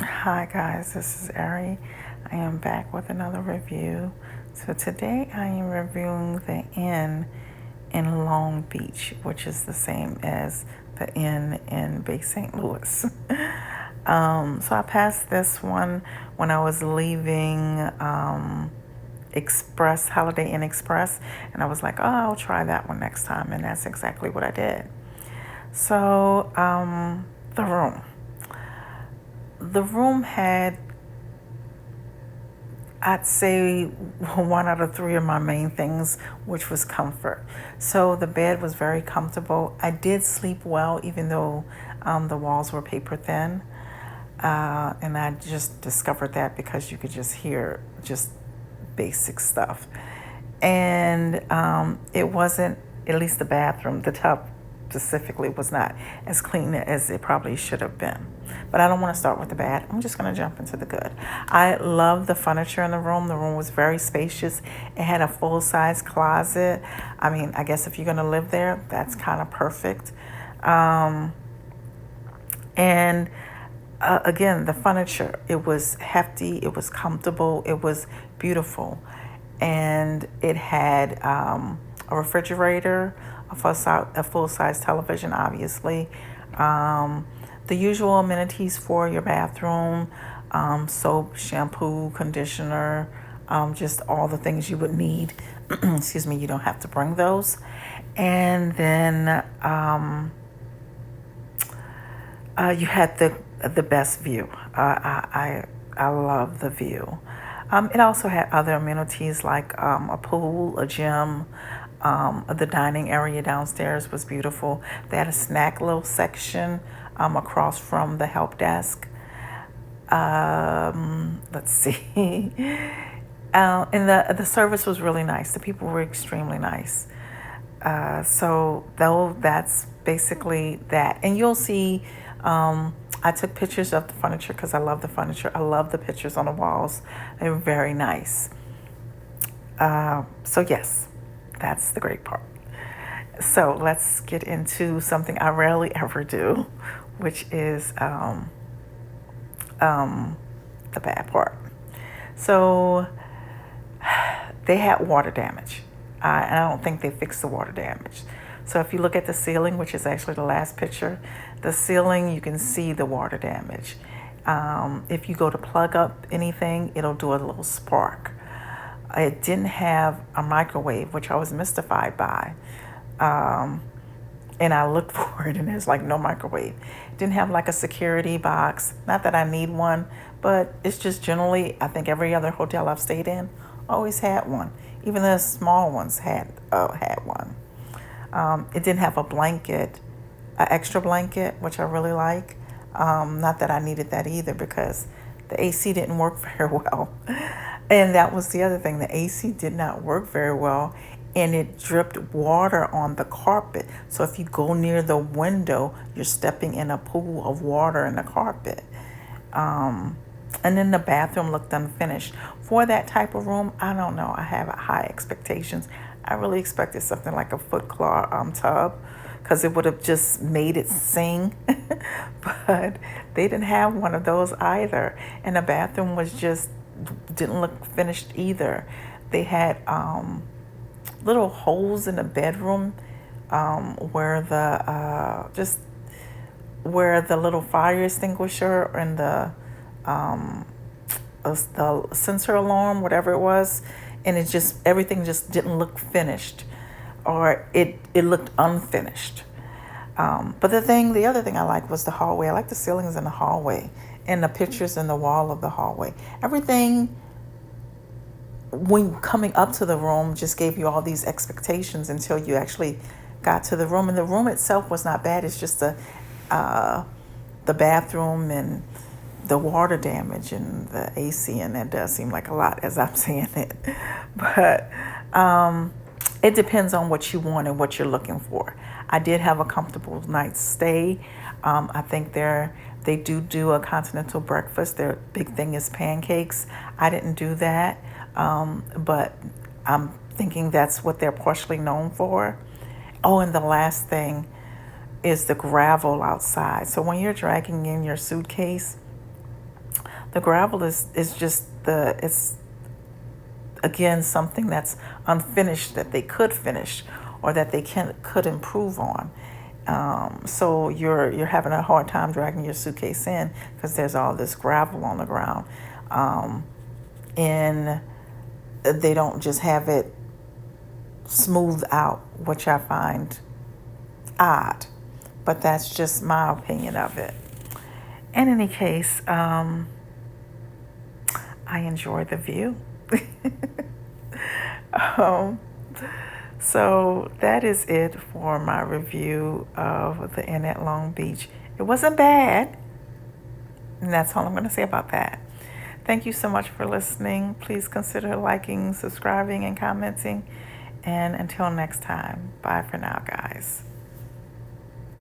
Hi guys, this is Ari. I am back with another review. So today I am reviewing the Inn in Long Beach, which is the same as the Inn in Bay St. Louis. So I passed this one when I was leaving Express, Holiday Inn Express, and I was like, oh, I'll try that one next time, and that's exactly what I did. So the room. The room had, I'd say, one out of three of my main things, which was comfort. So the bed was very comfortable. I did sleep well, even though the walls were paper thin. And I just discovered that because you could just hear just basic stuff. And it wasn't, at least the bathroom, the tub specifically was not as clean as it probably should have been. But I don't want to start with the bad. I'm just going to jump into the good. I love the furniture in the room. The room was very spacious. It had a full-size closet. I mean, I guess if you're going to live there, that's kind of perfect. And again, the furniture, it was hefty, it was comfortable, it was beautiful. And it had a refrigerator, a full-size television, obviously. The usual amenities for your bathroom, soap, shampoo, conditioner, just all the things you would need. Excuse me, you don't have to bring those. And then you had the best view. I love the view. It also had other amenities like a pool, a gym. The dining area downstairs was beautiful. They had a snack little section across from the help desk. Let's see. And the service was really nice. The people were extremely nice. So though that's basically that. And you'll see, I took pictures of the furniture because I love the furniture. I love the pictures on the walls. They were very nice. So yes, that's the great part. So let's get into something I rarely ever do, which is the bad part. So they had water damage. And I don't think they fixed the water damage. So if you look at the ceiling, which is actually the last picture, the ceiling, you can see the water damage. If you go to plug up anything, it'll do a little spark. It didn't have a microwave, which I was mystified by. And I looked for it, and there's like no microwave. It didn't have like a security box. Not that I need one, but it's just generally, I think every other hotel I've stayed in always had one. Even the small ones had one. It didn't have a blanket, an extra blanket, which I really like. Not that I needed that either because the AC didn't work very well. And that was the other thing. The AC did not work very well, and it dripped water on the carpet. So if you go near the window, you're stepping in a pool of water in the carpet. And then the bathroom looked unfinished. For that type of room, I don't know. I have high expectations. I really expected something like a foot claw tub because it would have just made it sing. But they didn't have one of those either. And the bathroom was just, didn't look finished either. They had little holes in the bedroom where just where the little fire extinguisher and the sensor alarm, whatever it was, and it just, everything just didn't look finished, or it looked unfinished. But the other thing I liked was the hallway. I like the ceilings in the hallway and the pictures in the wall of the hallway. Everything when coming up to the room just gave you all these expectations until you actually got to the room. And the room itself was not bad. It's just the bathroom and the water damage and the AC, and that does seem like a lot as I'm saying it. But it depends on what you want and what you're looking for. I did have a comfortable night's stay. I think they do a continental breakfast. Their big thing is pancakes. I didn't do that, but I'm thinking that's what they're partially known for. Oh, and the last thing is the gravel outside. So when you're dragging in your suitcase, The gravel is just it's again something that's unfinished that they could finish or that they could improve on. So you're having a hard time dragging your suitcase in because there's all this gravel on the ground, and they don't just have it smoothed out, which I find odd. But that's just my opinion of it. In any case, I enjoy the view. um, so that is it for my review of the Inn at Long Beach. It wasn't bad, and that's all I'm going to say about that. Thank you so much for listening. Please consider liking, subscribing, and commenting. And until next time, bye for now, guys.